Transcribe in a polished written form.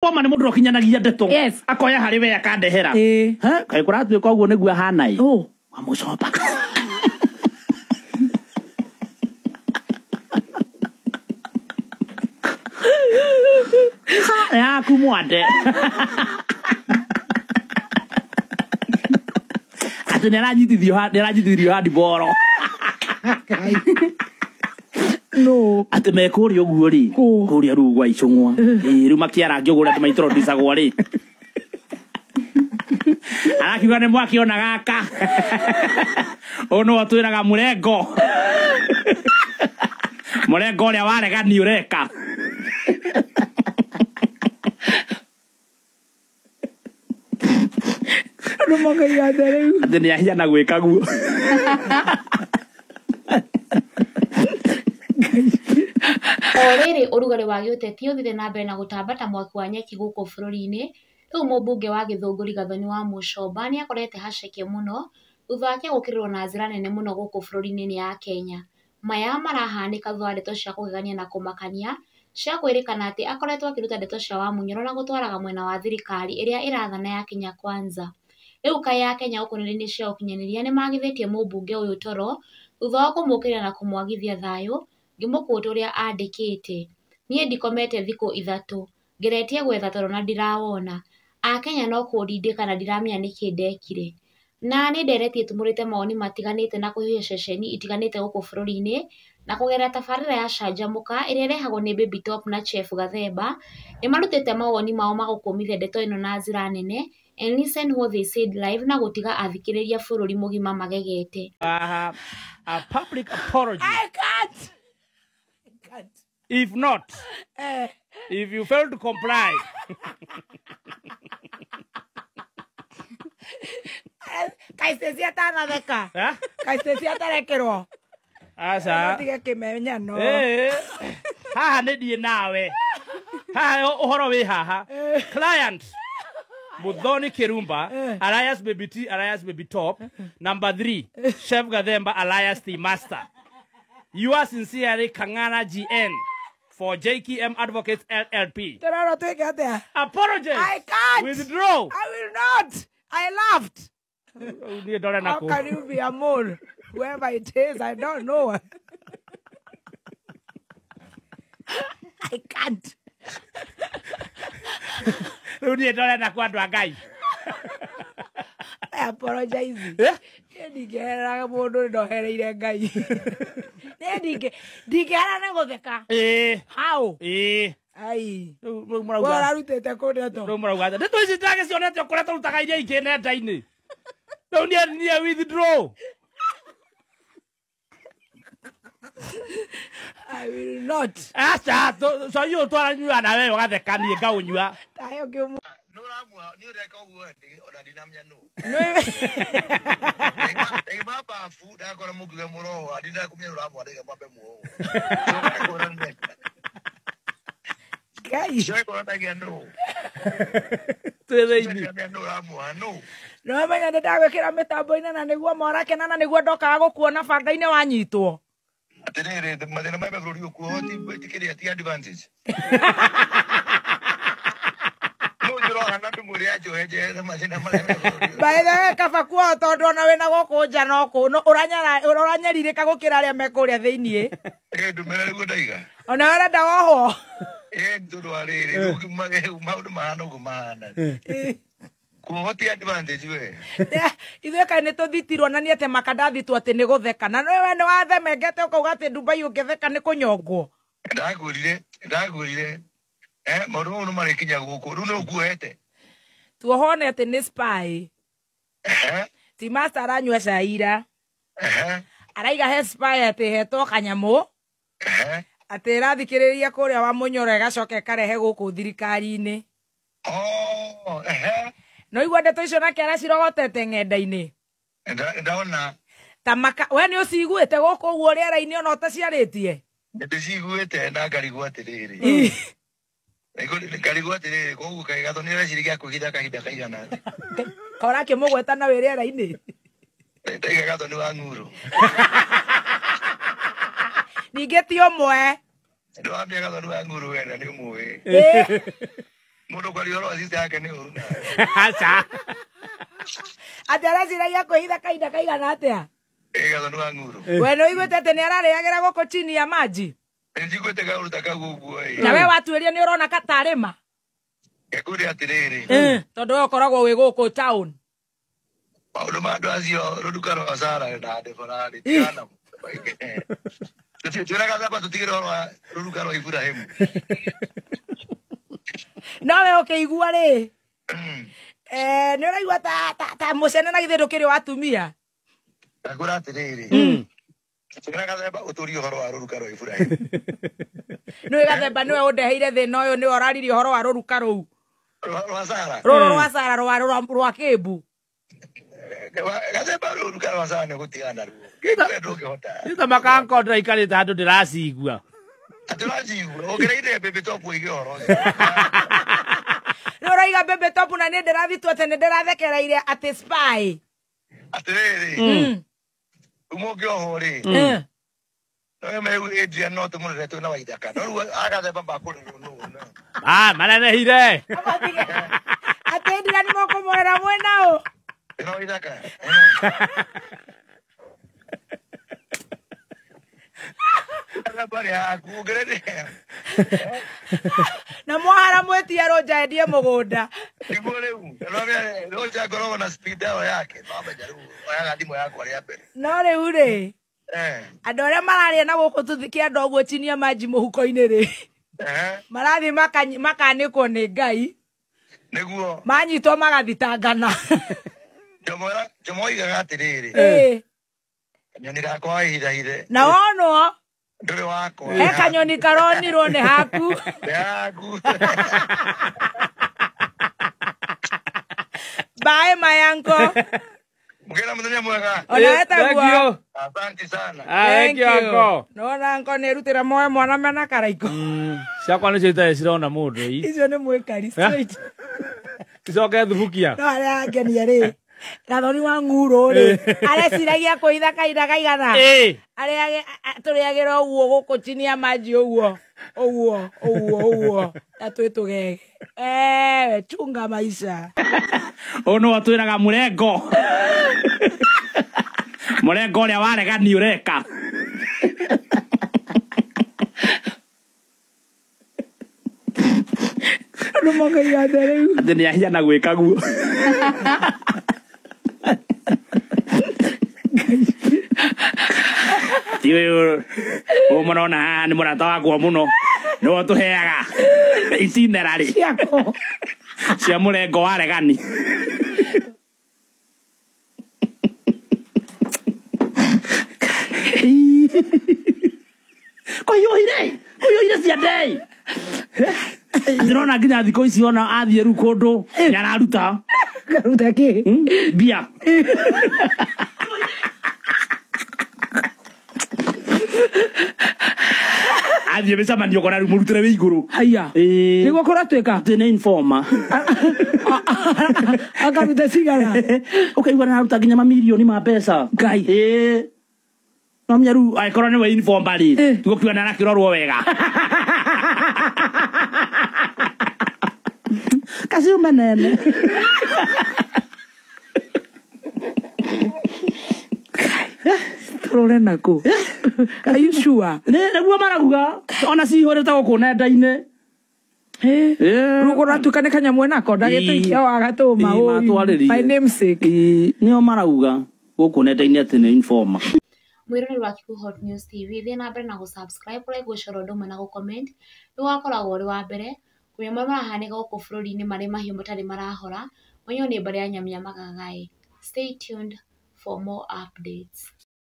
Wama ni mundu kinyanagia ndeto. Yes. Akoya hari we akandehera. Ha? Kai kuratuika uguo niguo hanai. Oh, amucoba. Ya kumwande. Ati nerajithithio hadi boro. no. Ati mekuria uguo ri. Kuria ru gwa icungwa. Riu makiara ngigura ati maitro ndisagwa ri. Arakiuga ni mwakiona gaka. Ono atwiraga murengo. Murengo uria waregani ureka. Ati ni ahia na gwika guo. Orere urugari wa giuteti uthire na mbere na gutambata mwaki wa nyeki guku bururi-ini. Riu mumbunge wa Githunguri Gathoni wa Muchomba ni akorete haceke muno thutha wake gukirirwo na njira nene muno guku bururi-ini ya Kenya. Maya marahanika thutha ndeto cia kugegania na kumakania cia kwirikana ati akoretwo akiruta ndeto cia Wamunyoro na gutwaraga mwena wa thirikari iria irathana ya Kenya Kwanza. Riu kaya ya Kenya ukunini cia ukinyaniria ni magithitie mumbunge uyu toro thutha wa kumukirira na kumwagithia thayu ngimukuta uria andikite. Nie ndikomete thiku ithatu ngeretie gwetha toro na ndirawona. Akenya no kurindika na ndiramenya niki ndekire. Na ni nderetie tumurite maoni matiganite na kuhiũhia ceceni itiganite guku bururi-ini na kugera tabarĩra ya canjamuka iria irehagwo ni Baby Top na Chef Gathemba. Ni marutite mawoni mao magukumithia ndeto ino na njira nene and listen what they said live na gutiga athikiriria bururi mugima magegete. A public apology. I can't. If not, if you fail to comply, Kaistesia tana theka. huh? Kaistesia tarekerwo. Asa. Tiga kimenya no. Haha nĩ ndiĩ nawe. Haha ũhoro wĩ haha. Client Muthoni Kirumba, alias Baby T, alias Baby Top. Number 3, Chef Gathemba, alias T Master. Yours sincerely, Kangana GN for JKM Advocates LLP. Teraro tweke atia. Apologize. I can't. Withdraw. I will not. I laughed. How can you be a mole? Whoever it is, I don't know. I can't. I apologize. Ndigera mundu ndohereire Ngai. Ndigera na gutheka. How? Ai. Wala rutete kuria to. Rumurauga. Ndeto ici ndagicionete ukoretwo rutaga iria ingĩ nenda-inĩ. Rĩu nie withdraw. I will not. Acha, so you twara nyua na wewe ugathekanie ngaunyua. Tayo kimu. No ramwa ni ureka uguo ona ndinamenya no. Ega baba fu da kora muguge muro adinda kumenya ramwa ndege mwambe muo. Gai. Yo kora tagia no. Twereini. No ramwa no. No menya ndagwikira mitambo-ini na niguo morakena na niguo ndokaga gukuona banga-ini wanyitwo. Atirere mathina ma bũrũri ũkuo hoti gwĩtĩkĩria ti advantage. Baitha kaba kuo tondu ona wina guku nja no ku uranyaririka gukira aria me kuria thiini. Ndumĩra nĩguo ndaiga. Ona urenda wohwo. Ntundu wa rĩrĩ maũndũ mahana ũguo mahana. Kuhoti advantage we. Ithuĩ kaĩ nĩ tũthitirwo na nĩ atĩ makandathitwo atĩ nĩ gũtheka na we nĩ wathemengete ũkauga atĩ Dubai ũngĩtheka nĩ kũnyongwo. Ndagũrire maũndũ mau nĩ marĩkinya gũkũ rĩu nĩ ũkuoete. Tuohone atĩ nĩ spy. Ti Master aranyua cai ira. Araiga he spy atĩ hetwo kanyamũ. Atĩ ĩrathikĩrĩria kũrĩa Wamunyoro ĩgacoka ĩkarehe gũkũ thirikari-inĩ. No igua ndeto icio nake aracirogotete ng'enda-inĩ. Ndona. Tamaka we nĩ ũciguĩte gũkũ ũguo rĩera-inĩ ona ũtaciarĩtie. Ndĩciguĩte na ngarigwo atĩrĩrĩ. Ngarigwo atĩrĩrĩ koguo Kaĩ Gathoni areciria kũhitha kahinda kaigana atĩa. Kora kĩmũgweta na wĩ rĩera-inĩ. Kaĩ Gathoni wa ng'uro. Ningĩ ti ũmwe. Ndio ambia Gathoni wa ng'uro wena nĩ ũmwe. Mundu kwa lioro asisi yake ni uruna. Acha. Atara ciragia kwĩhitha kahinda kaigana atĩa? Gathoni wa nguru. We nĩ ũiguĩte atĩ nĩ ararĩagĩra gũkũ chini ya maji? Njiguĩte kaũruta kau ũguo ĩ. Na we watuĩria nĩ ũrona katarĩma? Gekũrĩ atĩrĩrĩ. Tondũ we ũkoragwo wĩ gũkũ town. Maũndũ ma andũ acio rũruka rwa Sara na Deborah tigana. Tũtiraga thaba tũtigĩre ũhoro rũruka rwa Ibrahimu. No we ũkĩigua rĩ? Nĩ ũraigua ta mũcene na githĩ ndũkĩrĩ wa atumia? Ngakũra atĩrĩrĩ. Tũtiraga thaba ũtũrie ũhoro wa rũruka rwa Ibrahimu. Nĩwe Gathemba nĩwe ũndeheire thĩna ũyũ nĩwe ũraririe ũhoro wa rũruka rũu. Rwa Sara. Rũrũ rwa Sara rwa Kĩmbu. Gathemba rũruka rwa Sara nĩ gũtigana ruo. Gĩkũrĩa ndũngĩhota. Ita makankonda ikarĩte handũ ndĩracigua. Atũracigua. Ongereire Baby Top ũige ũhoro. Nĩ ũraiga Baby Top na nĩ ndĩrathitwo atĩ nĩ ndĩrathekereire atĩ spy. Atĩrĩrĩ. Ũmũngĩ oho rĩ. No me Adrian no tũmũrere twĩ na Waithaka. No rĩu Agathemba mbakũrĩrwo nũũ. Manenehire. Atĩ Adrian mũkũmwĩra mwena ũ? No Waithaka. Bari akugerere. Na mwahara mwĩtie Roja endie mũgũnda. Niguo rĩu. Roja ngoragwo na speed yake. Twamenya rĩu oyaga thimũ yakwa rĩa mbere. No rĩu rĩ. Andũ arĩa mararĩa na gũkũ tũkĩanda ũguo chini ya maji mũhuko-inĩ rĩ. Marathiĩ makanĩkwo nĩ Ngai. Nĩguo. Manyitwo magathitangana. Njomoigaga atĩrĩrĩ. Kanyoni gakwa ihithahithe. Na wonwo. Ndũrĩ wakwa. He kanyoni karonirwo nĩ haku. Nĩ haku. Bye Mayanko. Mugera mũthenya mwega. Ona etagwo. Asante sana. Thank you uncle. No uncle nĩ rutĩra moyo mwana mena karaiko. Ciakwa nĩcio itarĩ cirona mũndũ ii. Icio nĩ mwĩkari straight. Icoke thubukia. No arĩa angenia rĩ. Gathoni wa nguru rĩ. Areciragia kwĩhitha kahinda kaigana. Arĩa tũrĩagĩra ũguo gũkũ chini ya maji ũguo. Ũguo. Atwĩ tũgege. Chunga maisha. Ono atwĩraga mũrengo. Mũrengo ũrĩa waregani ũreka. Andũ makaiga rĩu. Atĩ nĩ ahiana gwĩka guo. Tiwe mũrona haha nĩ mũrata wakwa mũno. Nĩwe tũheaga itinerary cia mũrengo wa regani. Kũiyũire cia ndei. Ndĩrona nginya thikũ ici ona athiĩ rĩu kũndũ nĩararuta. Karuta kĩ? Mbia. Athiĩ mĩcemanio kona rĩu mũrutĩre wĩ igũrũ. Haiya. Nĩguo kũratuĩka. Atĩ nĩ informer. Akaruta cigara. Ũkaigua nĩararuta nginya mamirioni ma mbeca. Ngai. No menya rĩu angĩkorwo nĩwe informer rĩ, tũgũkiuga nĩarakĩrorwo wega. Kaciume nene. Tũrore nakũ. Are you sure? Nĩguo maraguga ona cihũrĩte gũkũ nenda-inĩ. Rĩu kũratuĩka nĩ kanyamũ nako ndagĩtũikia wa gatũma ũyũ. My namesake. Nĩo marauga gũkũ nenda-inĩ atĩ nĩ informer. Mwĩroreri wa Kibu Hot News TV thiĩ na mbere na gũsubscribe, like, gũcora ũndũ ũmwe na gũcomment nĩ wakoragwo ũrĩ wa mbere kũrĩa marĩa marahanĩka gũkũ bũrũri-inĩ marĩ mahiũ matarĩ marahora. Mwenyewe nĩ mbere ya Nyamia Magagai. Stay tuned for more updates.